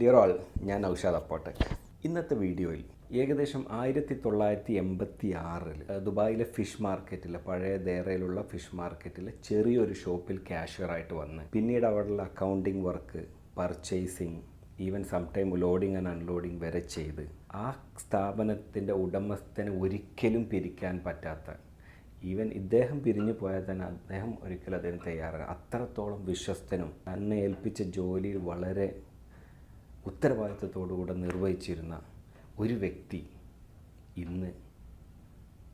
Dear all, ഞാൻ നൗഷാദ് അപ്പോട്ടെക്. ഇന്നത്തെ വീഡിയോയിൽ ഏകദേശം 1986 ദുബായിലെ ഫിഷ് മാർക്കറ്റിൽ, പഴയ ദേറയിലുള്ള ഫിഷ് മാർക്കറ്റിൽ ചെറിയൊരു ഷോപ്പിൽ ക്യാഷ്യറായിട്ട് വന്ന് പിന്നീട് അവിടെയുള്ള accounting work, purchasing, even sometime loading and unloading വരെ ചെയ്ത് ആ സ്ഥാപനത്തിൻ്റെ ഉടമസ്ഥനെ ഒരിക്കലും പിരിക്കാൻ പറ്റാത്ത, ഈവൻ ഇദ്ദേഹം പിരിഞ്ഞു പോയാൽ തന്നെ അദ്ദേഹം ഒരിക്കലും അതിന് തയ്യാറാണ്. അത്രത്തോളം വിശ്വസ്തനും തന്നെ ഏൽപ്പിച്ച ജോലിയിൽ വളരെ ഉത്തരവാദിത്വത്തോടുകൂടെ നിർവഹിച്ചിരുന്ന ഒരു വ്യക്തി ഇന്ന്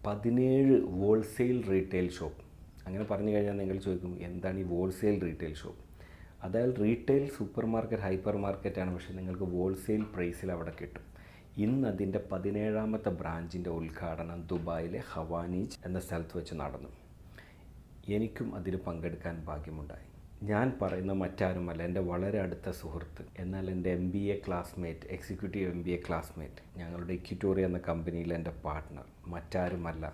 17 ഹോൾസെയിൽ റീറ്റെയിൽ ഷോപ്പ്. അങ്ങനെ പറഞ്ഞു കഴിഞ്ഞാൽ നിങ്ങൾ ചോദിക്കും, എന്താണ് ഈ ഹോൾസെയിൽ റീറ്റെയിൽ ഷോപ്പ്? അതായത് റീറ്റെയിൽ സൂപ്പർ മാർക്കറ്റ്, ഹൈപ്പർ മാർക്കറ്റാണ്, പക്ഷേ നിങ്ങൾക്ക് ഹോൾസെയിൽ പ്രൈസിൽ അവിടെ കിട്ടും. ഇന്ന് അതിൻ്റെ 17ാമത്തെ ബ്രാഞ്ചിൻ്റെ ഉദ്ഘാടനം ദുബായിലെ ഹവാനീജ് എന്ന സ്ഥലത്ത് വെച്ച് നടന്നു. എനിക്കും അതിൽ പങ്കെടുക്കാൻ ഭാഗ്യമുണ്ടായി. ഞാൻ പറയുന്ന മറ്റാരുമല്ല, എൻ്റെ വളരെ അടുത്ത സുഹൃത്ത്, എന്നാൽ എൻ്റെ MBA classmate, executive MBA classmate, ഞങ്ങളുടെ ഇക്വിറ്റോറിയ എന്ന കമ്പനിയിലെ എൻ്റെ പാർട്ട്ണർ, മറ്റാരുമല്ല,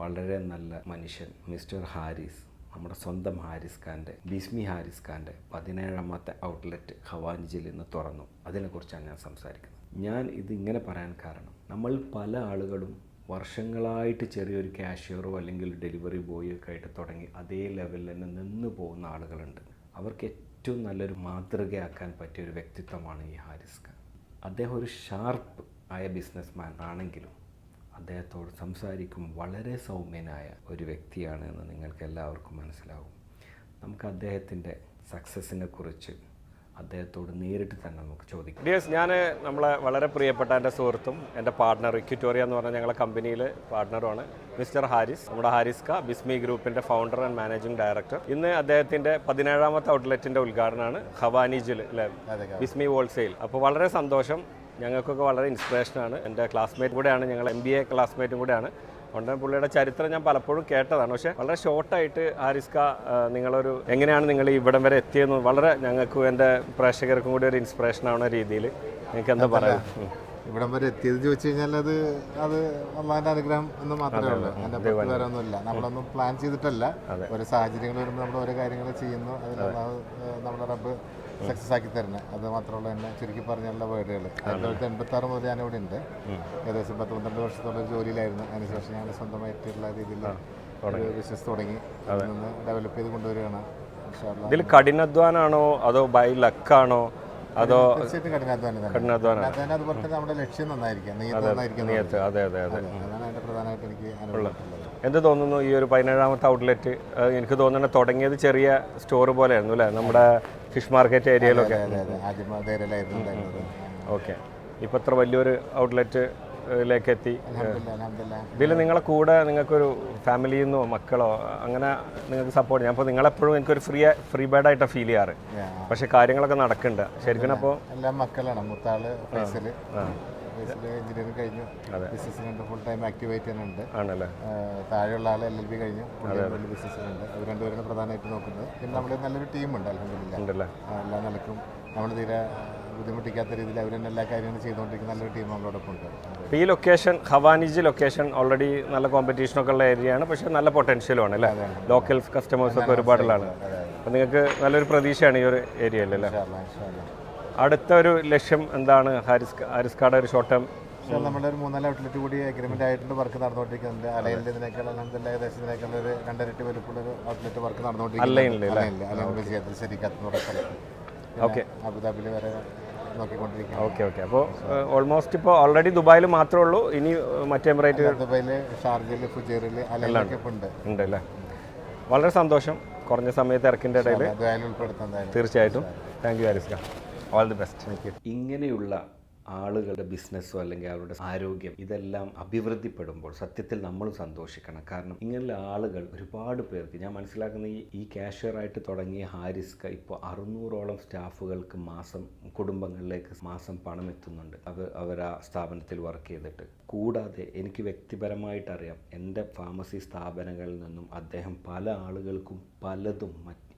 വളരെ നല്ല മനുഷ്യൻ, മിസ്റ്റർ ഹാരിസ്, നമ്മുടെ സ്വന്തം ഹാരിസ് ഖാൻ്റെ, ബിസ്മി ഹാരിസ് ഖാൻ്റെ 17ാമത്തെ ഔട്ട്ലെറ്റ് ഹവാനിജിൽ ഇന്ന് തുറന്നു. അതിനെക്കുറിച്ചാണ് ഞാൻ സംസാരിക്കുന്നത്. ഞാൻ ഇതിങ്ങനെ പറയാൻ കാരണം, നമ്മൾ പല ആളുകളും വർഷങ്ങളായിട്ട് ചെറിയൊരു കാഷ്യറോ അല്ലെങ്കിൽ ഡെലിവറി ബോയോ ഒക്കെ ആയിട്ട് തുടങ്ങി അതേ ലെവലിൽ തന്നെ നിന്ന് പോകുന്ന ആളുകളുണ്ട്. അവർക്ക് ഏറ്റവും നല്ലൊരു മാതൃകയാക്കാൻ പറ്റിയൊരു വ്യക്തിത്വമാണ് ഈ ഹാരിസ് ഖാൻ. അദ്ദേഹം ഒരു ഷാർപ്പ് ആയ ബിസിനസ്മാൻ ആണെങ്കിലും അദ്ദേഹത്തോട് സംസാരിക്കും വളരെ സൗമ്യനായ ഒരു വ്യക്തിയാണ് എന്ന് നിങ്ങൾക്ക് എല്ലാവർക്കും മനസ്സിലാവും. നമുക്ക് അദ്ദേഹത്തിൻ്റെ സക്സസിനെ കുറിച്ച് അദ്ദേഹത്തോട് നേരിട്ട് തന്നെ നമുക്ക് ചോദിക്കാം. ഡിയേഴ്സ്, ഞാൻ നമ്മളെ വളരെ പ്രിയപ്പെട്ട എൻ്റെ സുഹൃത്തും എൻ്റെ പാർട്ട്ണർ, ഇക്വിറ്റോറിയ എന്ന് പറഞ്ഞ ഞങ്ങളുടെ കമ്പനിയിൽ പാർട്ട്ണറുമാണ് മിസ്റ്റർ ഹാരിസ്. നമ്മുടെ ഹാരിസ് ഖാൻ ബിസ്മി ഗ്രൂപ്പിൻ്റെ ഫൗണ്ടർ ആൻഡ് മാനേജിംഗ് ഡയറക്ടർ. ഇന്ന് അദ്ദേഹത്തിൻ്റെ 17ാമത്തെ ഔട്ട്ലെറ്റിൻ്റെ ഉദ്ഘാടനമാണ് ഹവാനിജിൽ, അല്ലേ, ബിസ്മി ഹോൾസെയിൽ. അപ്പോൾ വളരെ സന്തോഷം. ഞങ്ങൾക്കൊക്കെ വളരെ ഇൻസ്പിറേഷനാണ്. എൻ്റെ ക്ലാസ്മേറ്റ് കൂടെയാണ്, ഞങ്ങൾ MBA ക്ലാസ്മേറ്റും കൂടെയാണ്. അതുകൊണ്ട് പുള്ളിയുടെ ചരിത്രം ഞാൻ പലപ്പോഴും കേട്ടതാണ്. പക്ഷേ വളരെ ഷോർട്ടായിട്ട് ഹാരിസ് ഖാൻ, നിങ്ങളൊരു എങ്ങനെയാണ് നിങ്ങൾ ഇവിടം വരെ എത്തിയെന്ന് വളരെ ഞങ്ങൾക്കും എൻ്റെ പ്രേക്ഷകർക്കും കൂടി ഒരു ഇൻസ്പിറേഷൻ ആവുന്ന രീതിയിൽ നിങ്ങൾക്ക് എന്താ പറയാം? ഇവിടം വരെ എത്തിയത് ചോദിച്ചു കഴിഞ്ഞാൽ അത് അള്ളാഹിന്റെ അനുഗ്രഹം എന്ന് മാത്രമേ ഉള്ളൂ. അതിന്റെ പുറത്ത് വേറെ ഒന്നുമില്ല. നമ്മളൊന്നും പ്ലാൻ ചെയ്തിട്ടല്ല. ഓരോ സാഹചര്യങ്ങൾ വരുമ്പോൾ നമ്മൾ ഓരോ കാര്യങ്ങൾ ചെയ്യുന്നു. അതിൽ നമ്മുടെ റബ്ബ് സക്സസ് ആക്കി തരുന്നത്, അത് മാത്രമുള്ള തന്നെ ചുരുക്കി പറഞ്ഞുള്ള വേർഡുകൾ. 1986 മുതൽ ഞാനിവിടെ ഉണ്ട്. ഏകദേശം 10-12 വർഷത്തോളം ജോലിയിലായിരുന്നു. അതിനുശേഷം ഞാൻ സ്വന്തമായിട്ടുള്ള രീതിയിൽ ബിസിനസ് തുടങ്ങി നിന്ന് ഡെവലപ്പ് ചെയ്ത് കൊണ്ടുവരികയാണ്. ഇതിൽ കഠിനാധ്വാനാണോ അതോ ബൈ ലക്കാണോ അതോ? തീർച്ചയായിട്ടും കഠിനാധ്വാനം. അതുപോലെ തന്നെ നമ്മുടെ ലക്ഷ്യം നന്നായിരിക്കാം, അതാണ് അതിന്റെ പ്രധാനമായിട്ട് എനിക്ക് അനുഭവമുള്ളത്. എന്ത് തോന്നുന്നു ഈ ഒരു 17ാമത്തെ ഔട്ട്ലെറ്റ്? എനിക്ക് തോന്നുന്നത് തുടങ്ങിയത് ചെറിയ സ്റ്റോർ പോലെയായിരുന്നു, അല്ലേ, നമ്മുടെ ഫിഷ് മാർക്കറ്റ് ഏരിയയിലൊക്കെ. ഓക്കെ, ഇപ്പോൾ ഇത്ര വലിയൊരു ഔട്ട്ലെറ്റിലേക്ക് എത്തി. ഇതിൽ നിങ്ങളെ കൂടെ നിങ്ങൾക്കൊരു ഫാമിലിയിൽ നിന്നോ മക്കളോ അങ്ങനെ നിങ്ങൾക്ക് സപ്പോർട്ട്? ഞാൻ ഇപ്പോൾ നിങ്ങളെപ്പോഴും എനിക്കൊരു ഫ്രീ ബേർഡായിട്ടാണ് ഫീൽ ചെയ്യാറ്. പക്ഷേ കാര്യങ്ങളൊക്കെ നടക്കുന്നുണ്ട് ശരിക്കും. അപ്പോൾ എല്ലാ മക്കളാണ്. മൂത്താള് എഞ്ചിനീയറിംഗ് കഴിഞ്ഞു, ബിസിനസ്സിനുണ്ട്, ഫുൾ ടൈം ആക്റ്റീവായിട്ട് തന്നെ ഉണ്ട്. താഴെയുള്ള ആൾ LLB കഴിഞ്ഞു, ബിസിനസ്സിനുണ്ട്. അവർ രണ്ടുപേരാണ് പ്രധാനമായിട്ട് നോക്കുന്നത്. പിന്നെ നമ്മുടെ നല്ലൊരു ടീമുണ്ട്, അൽഹംദുലില്ലാഹ്. എല്ലാ നിലക്കും നമ്മൾ തീരെ ബുദ്ധിമുട്ടിക്കാത്ത രീതിയിൽ അവർ തന്നെ എല്ലാ കാര്യങ്ങളും ചെയ്തുകൊണ്ടിരിക്കുന്ന നല്ലൊരു ടീം നമ്മളോടൊപ്പം ഉണ്ട്. ഈ ലൊക്കേഷൻ, ഹവാനിജ് ലൊക്കേഷൻ, ഓൾറെഡി നല്ല കോമ്പറ്റീഷനൊക്കെ ഉള്ള ഏരിയയാണ്, പക്ഷേ നല്ല പൊട്ടൻഷ്യലുമാണ്, അല്ലേ? ലോക്കൽ കസ്റ്റമേഴ്സൊക്കെ ഒരുപാടുള്ളതാണ്. അപ്പോൾ നിങ്ങൾക്ക് നല്ലൊരു പ്രതീക്ഷയാണ് ഈ ഒരു ഏരിയയിൽ, അല്ലേ? അടുത്ത ഒരു ലക്ഷ്യം എന്താണ് ഹാരിസ് ഖാന്റെ ഒരു ഷോർട്ട് ടേം? നമ്മുടെ ഒരു 3-4 ഔട്ട്ലെറ്റ് കൂടി അഗ്രിമെന്റ് ആയിട്ടുണ്ട്, വർക്ക് നടന്നുകൊണ്ടിരിക്കുന്നുണ്ട്. അലൈനിൽ ഇതിനേക്കാൾ ഏകദേശം ഇതിനേക്കാൾ ഒരു 2 വലുപ്പമുള്ള ഒരു ഔട്ട്ലെറ്റ് വർക്ക് നടന്നുകൊണ്ടിരിക്കുന്നത്. ശരിക്കത്തുന്ന സ്ഥലത്ത് അബുദാബിയിൽ വരെ നോക്കിക്കൊണ്ടിരിക്കുന്നത്. ഓക്കെ. അപ്പോൾ ഓൾമോസ്റ്റ് ഇപ്പോൾ ഓൾറെഡി ദുബായിൽ മാത്രമേ ഉള്ളൂ, ഇനി മറ്റേ എമിറേറ്റ്, ദുബായിൽ, ഷാർജയിൽ, ഫുജൈറിൽ, അലൈനിലൊക്കെ ഉണ്ട്, അല്ലേ? വളരെ സന്തോഷം. കുറഞ്ഞ സമയത്ത് ഇറക്കിൻ്റെ ഇടയിൽ ഉൾപ്പെടുത്താൻ തീർച്ചയായിട്ടും. Thank you Haris Khan. All the best. Thank you. ഇങ്ങനെയുള്ള ആളുകളുടെ ബിസിനസ്സോ അല്ലെങ്കിൽ അവരുടെ ആരോഗ്യം ഇതെല്ലാം അഭിവൃദ്ധിപ്പെടുമ്പോൾ സത്യത്തിൽ നമ്മൾ സന്തോഷിക്കണം. കാരണം ഇങ്ങനെയുള്ള ആളുകൾ ഒരുപാട് പേർക്ക്, ഞാൻ മനസ്സിലാക്കുന്ന ഈ കാഷ്യറായിട്ട് തുടങ്ങിയ ഹാരിസ് ഖാൻ ഇപ്പോൾ 600ഓളം സ്റ്റാഫുകൾക്ക് മാസം, കുടുംബങ്ങളിലേക്ക് മാസം പണം എത്തുന്നുണ്ട് അവർ ആ സ്ഥാപനത്തിൽ വർക്ക് ചെയ്തിട്ട്. കൂടാതെ എനിക്ക് വ്യക്തിപരമായിട്ടറിയാം, എൻ്റെ ഫാർമസി സ്ഥാപനങ്ങളിൽ നിന്നും അദ്ദേഹം പല ആളുകൾക്കും പലതും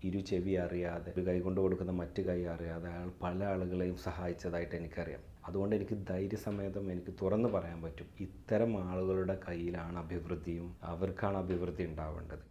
ഇരു ചെവി അറിയാതെ, ഒരു കൈ കൊണ്ട് കൊടുക്കുന്ന മറ്റു കൈ അറിയാതെ അയാൾ പല ആളുകളെയും സഹായിച്ചതായിട്ട് എനിക്കറിയാം. അതുകൊണ്ട് എനിക്ക് ധൈര്യസമേതം എനിക്ക് തുറന്നു പറയാൻ പറ്റും, ഇത്തരം ആളുകളുടെ കയ്യിലാണ് അഭിവൃദ്ധിയും, അവർക്കാണ് അഭിവൃദ്ധി ഉണ്ടാവേണ്ടത്.